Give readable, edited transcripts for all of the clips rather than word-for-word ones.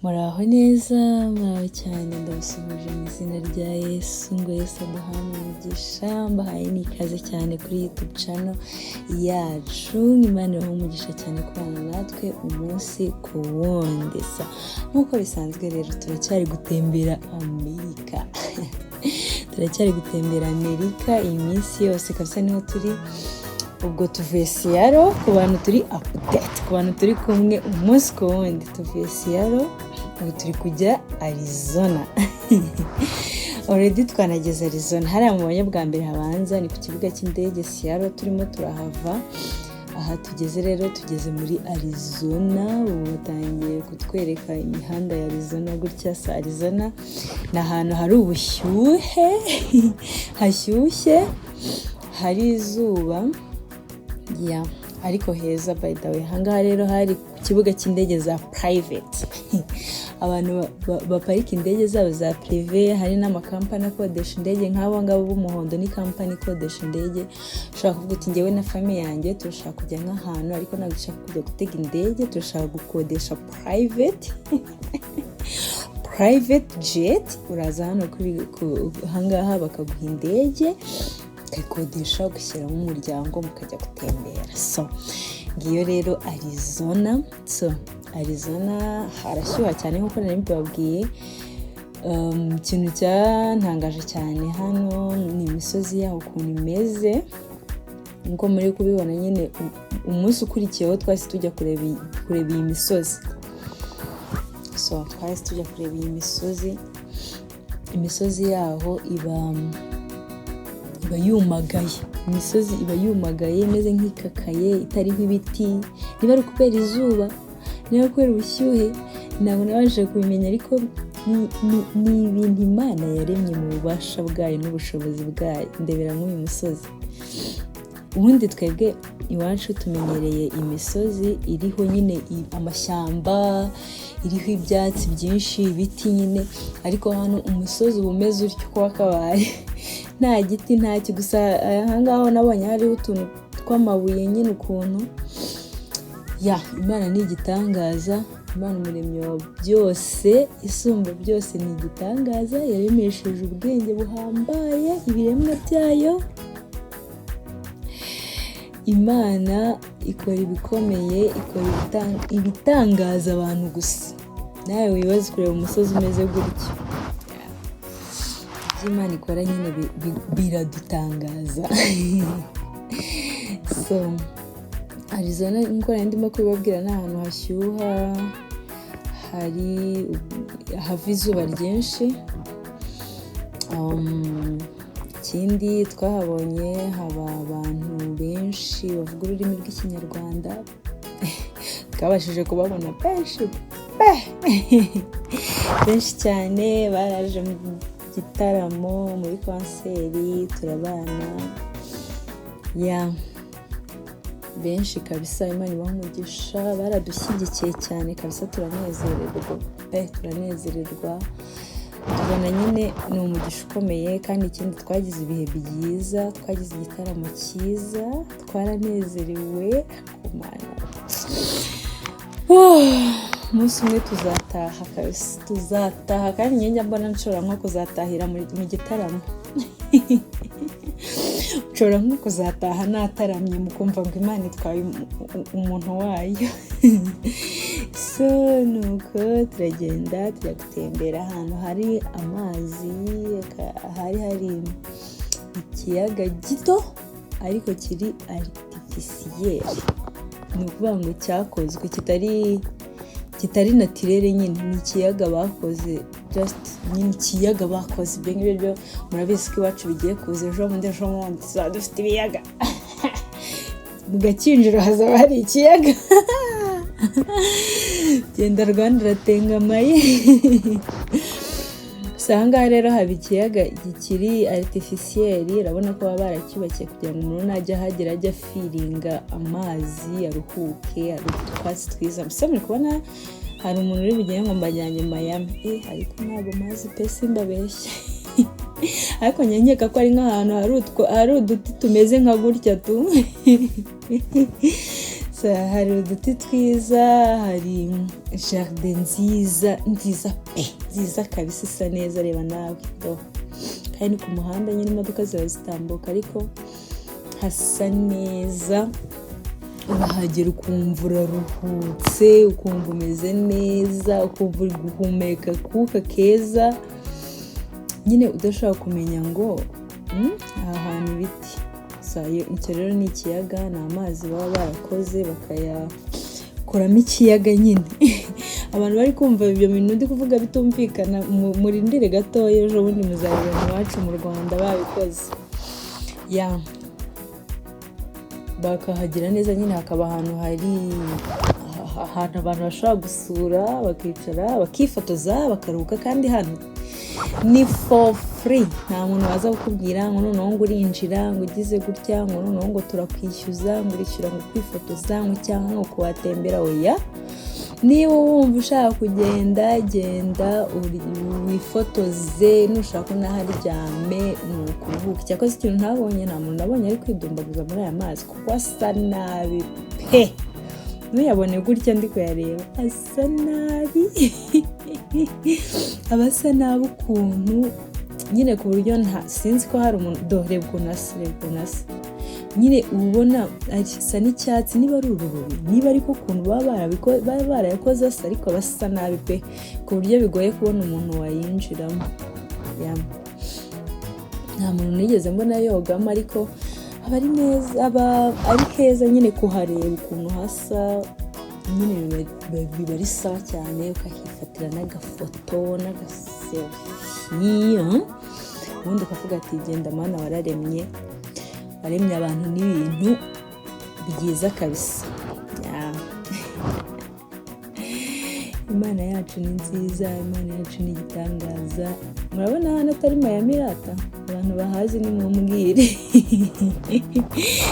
Muraho neza, muraho cyane, ndabasuhuje mu izina rya Yesu, ngo Yesu aduhe umugisha, mbahaye n'ikaze cyane kuri YouTube channel yacu, imana ibahe umugisha cyane kubana natwe umunsi ku wundi. Nk'uko bisanzwe rero turacyari gutembera Amerika. Turacyari gutembera Amerika iyi minsi yose kabisa, niho turi. Ubwo tuvuye Seattle ku bantu turi update, ku bantu turi kumwe umunsi ku wundi, tuvuye Seattle ubu turi kujya Arizona. Already twanageze Arizona, hariya mu banya bwa mbere habanza ni ku kibuga cy'indege Seattle, turimo turahava. Aha tugeze rero, tugeze muri Arizona. Ubu batangiye kutwereka imihanda ya Arizona gutya. Arizona ni ahantu hari ubushyuhe, hashyushye, hari izuba, ariko heza by the way. Hangaha rero hari ku kibuga cy'indege za private. Abantu baparika indege zabo za privé, hari n'amakampani akodesha indege nk'abo ngabo b'umuhondo, ni kampani ikodesha indege. Ushaka kuvuga uti njyewe na famille yanjye turashaka kujya nk'ahantu, ariko ntabwo dushaka kujya gutega indege, turashaka gukodesha private jet. Uraza hano hangaha bakaguha indege, ukayikodesha, ugashyiramo umuryango, mukajya gutembera. Ngiyo rero Arizona. Arizona harashyuha cyane nk'uko nari mbibabwiye. Ikintu cyantangaje cyane hano ni imisozi yaho ukuntu imeze, nkuko muri kubibona nyine. Umunsi ukurikiyeho twahise tujya kureba iyi misozi. Twahise tujya kureba iyi misozi. Imisozi yaho iba yumagaye. Imisozi iba yumagaye, imeze nk'ikakaye, itariho ibiti. Niba ari kubera izuba, niba kubera ubushyuhe, ntabwo nabashije kubimenya, ariko ni ibintu Imana yaremye mu bubasha bwayo n'ubushobozi bwayo. Ndebera nk'uyu musozi. Ubundi twebwe iwacu tumenyereye imisozi iriho nyine amashyamba, iriho ibyatsi byinshi, ibiti nyine, ariko hano umusozi uba umeze utyo uko wakabaye. Nta giti, ntacyo, gusa ahangaho nabonye hariho utuntu tw'amabuye nyine ukuntu. Imana ni igitangaza. Imana umuremyi wa byose, isumba byose, ni igitangaza. Yaremesheje ubwenge buhambaye ibiremwa byayo. Imana ikora ibikomeye, ikora ibitangaza abantu gusa. Nawe wibaze kureba umusozi umeze gutyo. Imana ikora nyine biradutangaza. Arizona nk'uko ndimo kubibabwira, ni ahantu hashyuha, hava izuba ryinshi. Ikindi twahabonye, haba abantu benshi bavuga ururimi rw'ikinyarwanda. Twabashije kubabona benshi cyane. Baraje mu gitaramo, muri konseri, turabana. Benshi kabisa, Imana ibahe umugisha. Baradushyigikiye cyane kabisa, turanezererwa. Tubona nyine ni umugisha ukomeye. Kandi ikindi, twagize ibihe byiza, twagize igitaramo cyiza, twaranezerewe. Umunsi umwe tuzataha kabisa, tuzataha. Kandi njye mbona nshobora nko kuzatahira mu gitaramo. Nshobora nko kuzataha nataramye, mukumva ngo Imana itwaye umuntu wayo. Nuko turagenda, tujya gutembera ahantu hari amazi. Hari ikiyaga gito ariko kiri artificiel. Ni ukuvuga ngo cyakozwe, kitari naturere nyine. Ni ikiyaga bakoze, just nyine ikiyaga bakoze. Ibyo ngibyo byo murabizi ko iwacu bigiye kuza ejo bundi tuzaba dufite ibiyaga. Mu Gakinjiro hazaba hari ikiyaga. Genda Rwanda uratengamaye. Ahangaha rero haba ikiyaga kikiri artificiel. Urabona ko baba baracyubakiye kugira ngo umuntu najya ahagera ajya feelinga amazi, aruhuke, ari utwatsi twiza. Gusa muri kubona hari umuntu uri bugende ngo mbajyanye Miami. Ariko ntabwo mazi pe, simbabeshye. Ariko nyanyeka ko ari nk'ahantu hari uduti tumeze nka gutya tu. hari uduti twiza, hari jardin nziza pe, nziza kabisa, isa neza, reba nawe kandi ku muhanda nyine imodoka ziba zitambuka ariko hasa neza, urahagera ukumva uraruhutse, ukumva umeze neza, ukumva uri guhumeka kuka keza nyine udashobora kumenya ngo aha hantu ibiti. Icyo rero ni ikiyaga, ni amazi baba barakoze bakayakoramo ikiyaga nyine. Abantu bari kumva ibyo bintu ndi kuvuga bitumvikana, murindire gatoya, ejo bundi muzabibona iwacu mu Rwanda babikoze. Bakahagira neza nyine, hakaba ahantu hari ahantu abantu bashobora gusura bakicara bakifotoza bakaruhuka, kandi hano ni for free, nta muntu waza kukubwira ngo noneho ngo urinjira ngo ugize gutya, ngo noneho ngo turakwishyuza, ngo urishyura ngo kwifotoza ngo cyangwa ngo kuwatembera. Oya, niba wumva ushaka kugenda genda wifotoze, nushaka unaharyame ni ukuruhuka. Cyakoze ikintu ntabonye, nta muntu nabonye ari kwidumbaguza muri aya mazi kuko asa nabi pe, ntuyabone gutya ndi kuyareba, asa nabi abasa nabi ukuntu nyine, ku buryo sinzi ko hari umuntu reba ukuntu asa nyine, ubona asa n'icyatsi, niba ari urubobi, niba ariko ukuntu baba barayakoze asa, ariko basa nabi pe, ku buryo bigoye kubona umuntu wayinjiramo. Nta muntu nigeze mbona yogamo, ariko aba ari neza, aba ari keza nyine kuhareba ukuntu hasa nyine, biba ari sawa cyane, ukahifatira n'agafoto n'agaselfie, ubundi ukavuga ati genda mana wararemye abantu n'ibintu byiza kabisa. Imana yacu ni nziza, Imana yacu ni igitangaza. Murabona hano atari Miami rata, abantu bahazi ni mumbwire.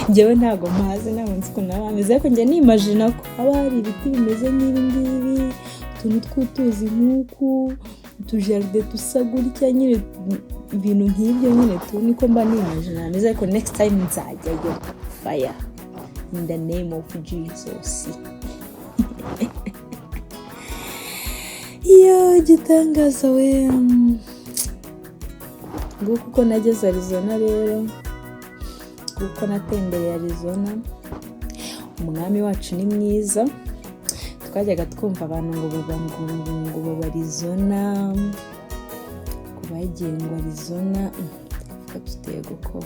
Njyewe ntago mpazi, ntabwo nzi ukuntu hameze, ariko njye nimagina ko haba hari ibiti bimeze nk'ibi ngibi, utuntu tw'utuzi nk'uku, utujaride dusa gutya nyine, ibintu nk'ibyo nyine niko mba nimagina hameze. Ariko next time nzajyayo, fire in the name of Jesus. Iyo gitangaza we, nguko uko nageze Arizona rero, kuko natembereye Arizona. Umwami wacu ni mwiza, twajyaga twumva abantu ngo baba Arizona, kubagiye ngo Arizona, tuteye gukowe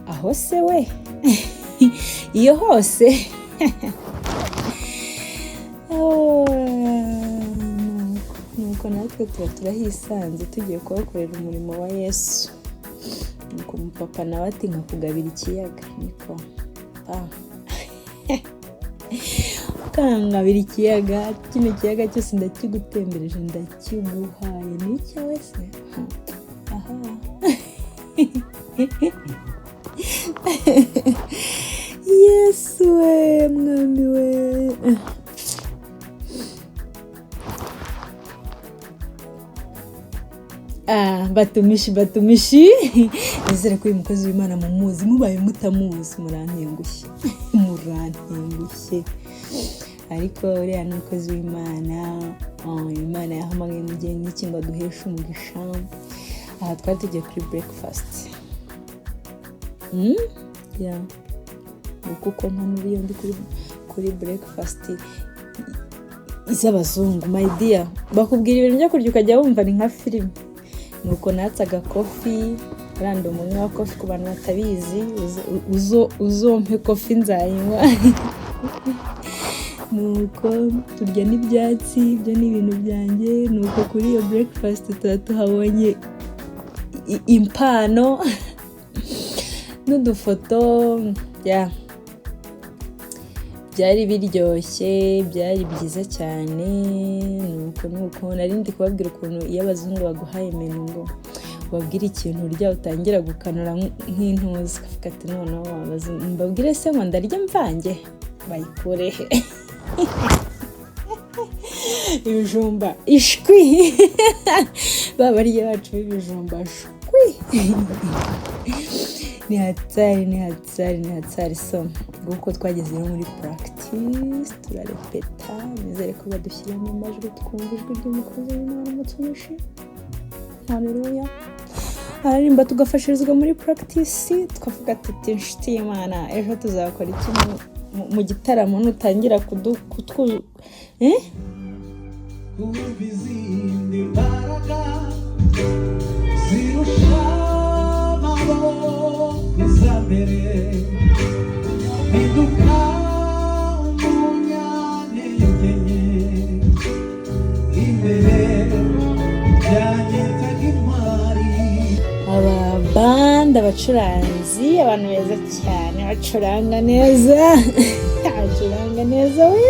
aho se we iyo hose. Nuko natwe turahisanze tugiye kubakorera umurimo wa Yesu. Nuko umupapa nawe ati nkakugabira ikiyaga, niko kangabira ikiyaga, kino kiyaga cyose ndakigutembereje, ndakiguhaye, ni icyawe se. Yesu we, mwami we. Batumishi nizere ko uyu mukozi w'Imana mumuzi, mubaye mutamuzi murantengushye ariko uriya ni umukozi w'Imana. Imana yahamagaye mu gihe nk'iki ngo aduheshe umugisha. Aha twari tugiye kuri breakfast, kuko mpano uriyo ndi kuri breakfast iz'abazungu. My dear, bakubwira ibintu byo kurya ukajya wumva ni nka filime. Nuko natsaga kofi, rando umunywa wa kofi, ku bantu batabizi uzompe kofi nzayinywa. Nuko turya n'ibyatsi, ibyo ni ibintu byanjye. Nuko kuri iyo breakfast tuhabonye impano n'udufoto, byari biryoshye, byari byiza cyane. Nuko narindi kubabwira ukuntu iyo abazungu baguhaye menu ngo babwire ikintu urya utangira gukanura nk'intuzi, kavuga ati noneho mbabwire se ngo ndarya mvange, bayikurehe ibijumba ishwi babarya bacu b'ibijumba shwi. ni hatari so nguko twageze no muri practice turarepeta nizere ko badushyiramo amajwi twumva ijwi ry'umukozi w'Imana Mutumushi. Haleluya. Haririmba tugafashirizwa muri practice tukavuga tuti inshuti y'Imana ejo tuzakora iki mu gitaramo nutangira kutwu kubizindi mbaraga zirusha amaboko izambere biduka umunyantege imbere byagenda nk'intwari. Ababanda abacuranzi abantu beza cyane bacuranga neza we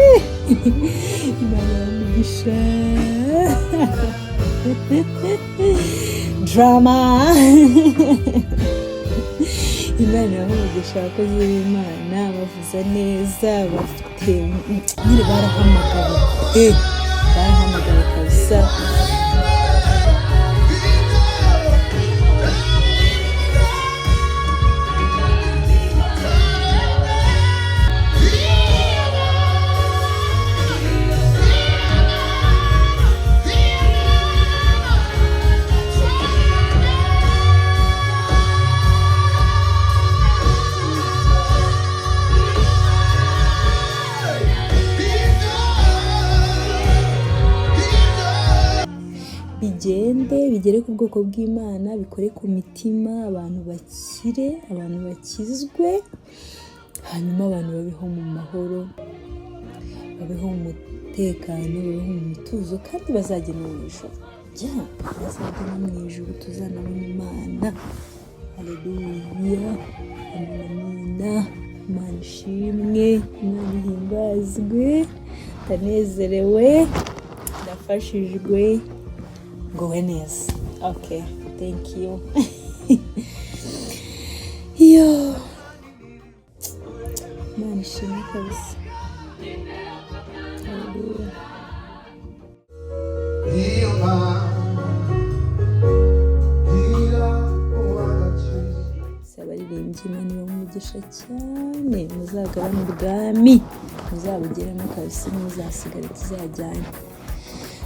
drama Imana y'umugisha abakozi b'Imana bavuza neza bafite nyine barahamagawe kabisa. Bigere ku bwoko bw'Imana, bikore ku mitima, abantu bakizwe, hanyuma abantu babeho mu mahoro, babeho mu mutekano, babeho mu mutuzo, kandi bazagera mu ijuru. Bazagera mu ijuru tuzanabona Imana. Haleluya. Amina. Imana ishimwe, Imana ihimbazwe, ndanezerewe, ndafashijwe, ngowe neza. Okay, thank you. Imana ishimwe kabisa. Haleluya. Abaririmbyi Imana ibamugisha cyane, muzagaba mu bwami, muzabugeramo kabisa, muzasigara tuzajyanye.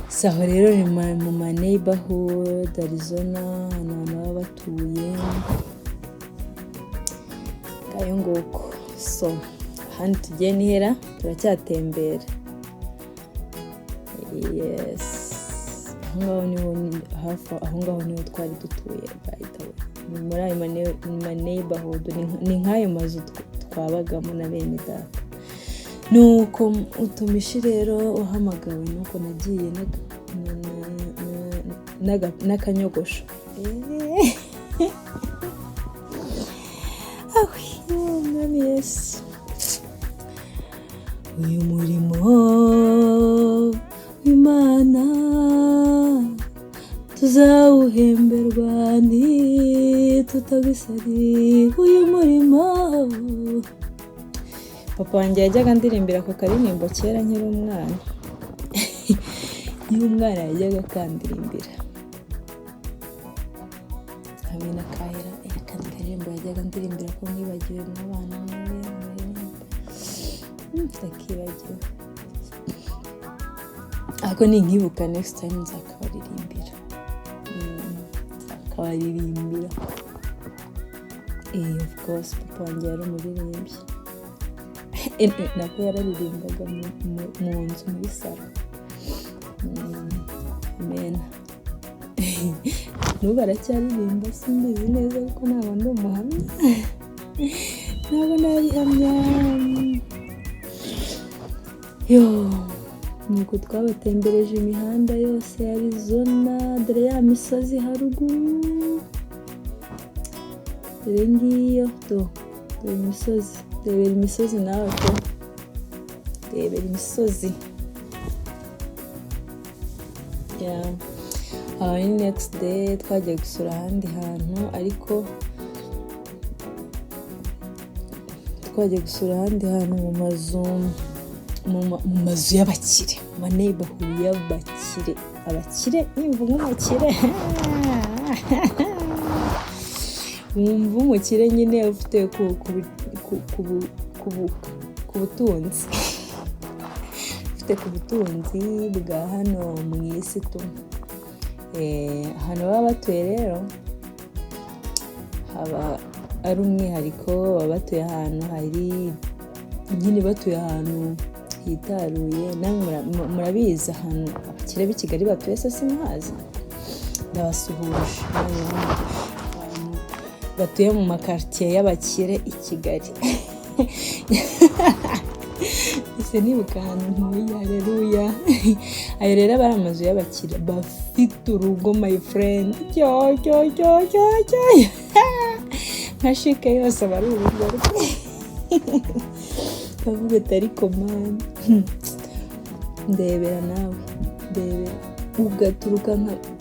Saho rero ni mu neighborhood Arizona, abantu baba batuye kayo nguko. So hano tugiye nihera turacyatembera. Yes, aho ngaho niho twari dutuye by the way. Muri ayo neighborhood ni nk'ayo mazu twabagamo na bene data. Nuko utumishi rero uhamagawe nuko nagiye n'akanyogosho. Mwami Yesu, uyu murimo w'Imana tuzawuhemberwa tutagusari. Uyu murimo papa wanjye yajyaga ndirimbira ako karirimbo kera nkiri umwana. Iyo umwana yajyaga akandirimbira hamwe na kahera akandi karirimbo yajyaga ndirimbira ko nkibagiwe n'abana ndakibagiwe, ariko ninkibuka next time nzakabaririmbira. Of course papa wanjye yari umuririmbyi. Nako yararirimbaga mu nzu muri salo. Amen. N'ubu aracyaririmba, simbizi neza ariko ntabwo ndi umuhamya. Ntabwo nabihamya. Nuko twabatembereje imihanda yose ya Arizona, dore ya misozi haruguru. Dore ngiyo dore imisozi. Rebera imisozi nawe ko. Rebera imisozi. Next day twagiye gusura ahandi hantu, ariko twagiye gusura ahandi hantu mu mazu y'abakire, mu neighborhood y'abakire. Abakire nimvuga nk'abakire wumva umukire nyine ufite ku butunzi ufite ku butunzi bwa hano mu isi tu. Hano baba batuye rero haba ari umwihariko, baba batuye ahantu hari nyine batuye ahantu hitaruye. Namwe murabizi ahantu abakire b'i Kigali batuye se simuhazi, ndabasuhuje batuye mu makartier y'abakire i Kigali. ese nibuka ahantu ntuye, haleluya. Ayo rero aba ari amazu y'abakire bafite urugo my friend, nka shike yose aba ari urugo rwe. kavuga atari komani ndebera nawe, ndebera ugaturuka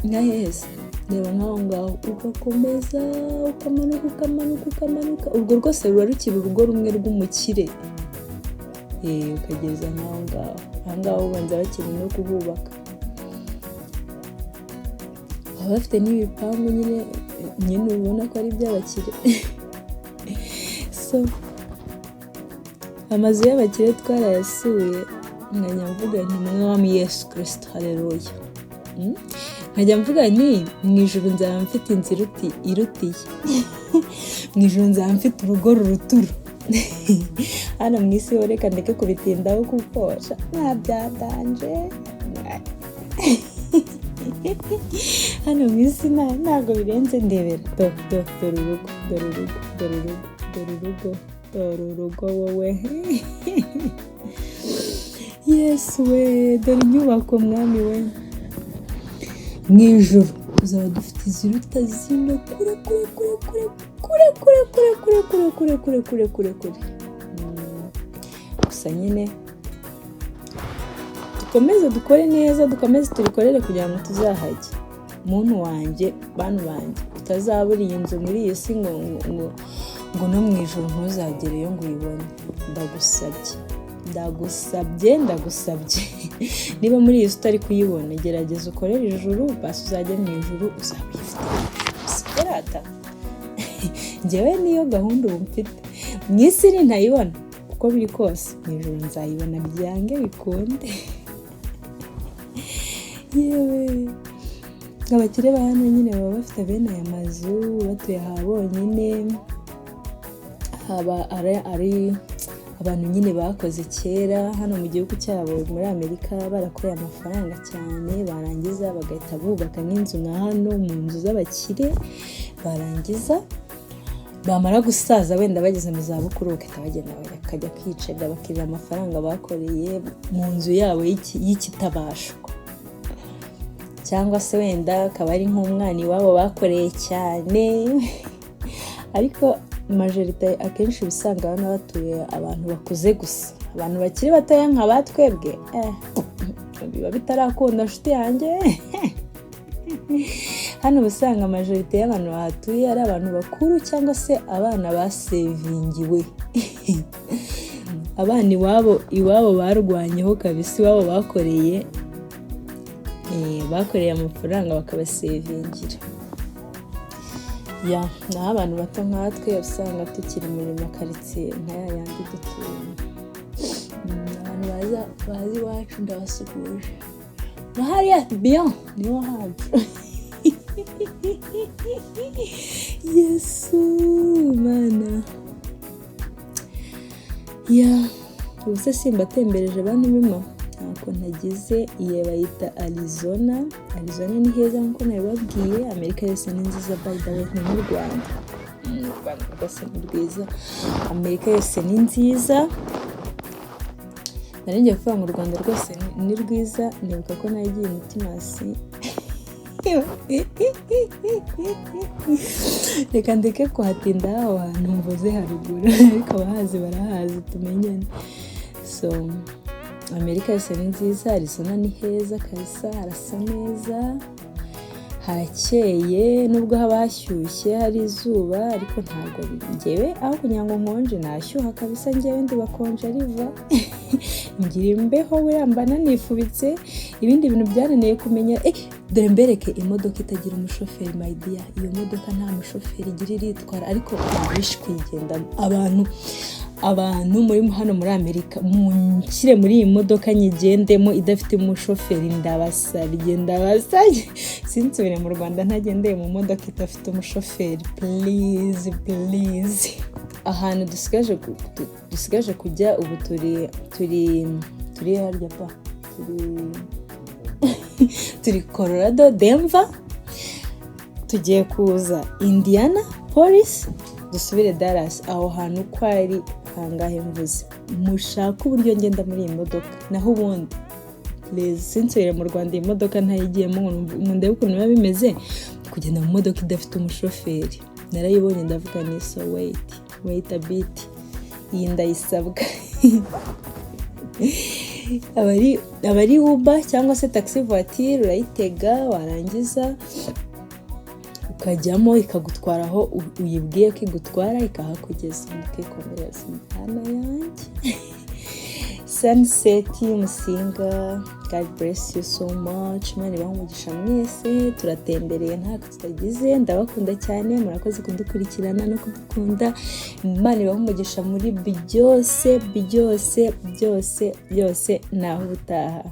nka heza, reba nk'aho ngaho ugakomeza ukamanuka urwo rwose ruba rukiri urugo rumwe rw'umukire. Ukageza nk'aho ngaho, aha ngaho ubanza bakiri no kuhubaka, baba bafite n'ibipangu nyine ubona ko ari iby'abakire. So amazu y'abakire twarayasuye, nkajya mvuga nti mwami Yesu Kristo, haleluya. Nkajya mvuga nti mu ijuru nzaba mfite inzu irutiye, mu ijuru nzaba mfite urugo ruruturu. Hano mu isi ho reka ndeke kubitindaho kuko ntabyadanje. Hano mu isi ntabwo birenze, ndebera dore urugo wowe. Yesu we, dore inyubako mwami we. Mu ijuru uzaba dufite iziruta zino kure. Gusa nyine dukomeze dukore neza, dukomeze tubikorere kugira ngo tuzahajye. Muntu wanjye, bantu banjye, utazabura iyi nzu muri iyi si ngo no mu ijuru ntuzagereyo ngo uyibone. Ndagusabye niba muri iyi si utari kuyibona, gerageza ukorere ijuru, basi uzajya mu ijuru uzabifite. Sigarata njyewe niyo gahunda ubu mfite. Mu isi ntayibona uko biri kose, mu ijuru nzayibona byange bikunde. Yewe abakire ba hano nyine baba bafite bene aya mazu, batuye aha bonyine, haba ari abantu nyine bakoze kera hano mu gihugu cyabo muri Amerika, barakoreye amafaranga cyane, barangiza bagahita bubaka nk'inzu nka hano mu nzu z'abakire, barangiza bamara gusaza wenda bageze mu zabukuru bagahita bagenda bakajya kwicara bakirira amafaranga bakoreye mu nzu yabo y'ikitabashwa, cyangwa se wenda akaba ari nk'umwana iwabo bakoreye cyane. Ariko majorite akenshi usanga hano batuye abantu bakuze gusa, abantu bakiri batoya nka batwebwe biba bitarakunda nshuti yanjye. Hano usanga majorite y'abantu bahatuye ari abantu bakuru cyangwa se abana basevingiwe. Abana iwabo barwanyeho kabisa, iwabo bakoreye amafaranga bakabasevingira. Naho abantu bato nkatwe usanga tukiri muri makaritsiye nk'aya yandi dutuye. Abantu bazi iwacu ndabasuhuje. Hariya bien niho hacu. Yesu mana. Ubuse simbatembereje abantu bima ntako nagize. Iyo bayita Arizona ni heza nkuko nabibabwiye. Amerika yose ni nziza, by the way, ni mu Rwanda. Rwose ni rwiza, Amerika yose ni nziza. Naringiye kuvuga mu Rwanda rwose ni rwiza, nibuka ko nagiye Mutimasi. Reka ndeke kuhatinda aho hantu mvuze haruguru, ariko abahazi barahazi tumenyane. So Amerika yose ni nziza, Arizona ni heza kabisa, harasa neza, harakeye, nubwo haba hashyushye hari izuba, ariko ntabwo njyewe aho kugira ngo nkonje nashyuha kabisa, njyewe ndi bakonje riva. ngira imbeho we mbana nifubitse ibindi bintu byananiye kumenya dore mbereke imodoka itagira umushoferi my dear, iyo modoka nta mushoferi igira iritwara ariko wish kuyigendamo. Abantu muri hano muri Amerika munshyire muri iyi modoka nyigendemo idafite umushoferi, ndabasabye sinsubire mu Rwanda ntagendeye mu modoka idafite umushoferi, please. Ahantu dusigaje kujya ubu turi harya pa turi Colorado, Denver, tugiye kuza Indiana, Police, dusubire Dallas. Aho hantu ko ari hangahe mvuze, mushaka uburyo ngenda muri iyi modoka, naho ubundi please sinsubire mu Rwanda iyi modoka ntayigiyemo ngo ndebe ukuntu biba bimeze kugenda mu modoka idafite umushoferi. Narayibonye ndavuga ni so wait a bit, iyi ndayisabwa. abari Uber cyangwa se taxi voiture urayitega, warangiza ukajyamo ikagutwara aho uyibwiye ko igutwara, ikahakugeza ukikomereza impano yanjye. Sunset Musinga, God bless you so much. Imana ibahe umugisha mwese, turatembereye ntako tutagize, ndabakunda cyane, murakoze kudukurikirana no kudukunda. Imana ibahe umugisha muri byose naho ubutaha.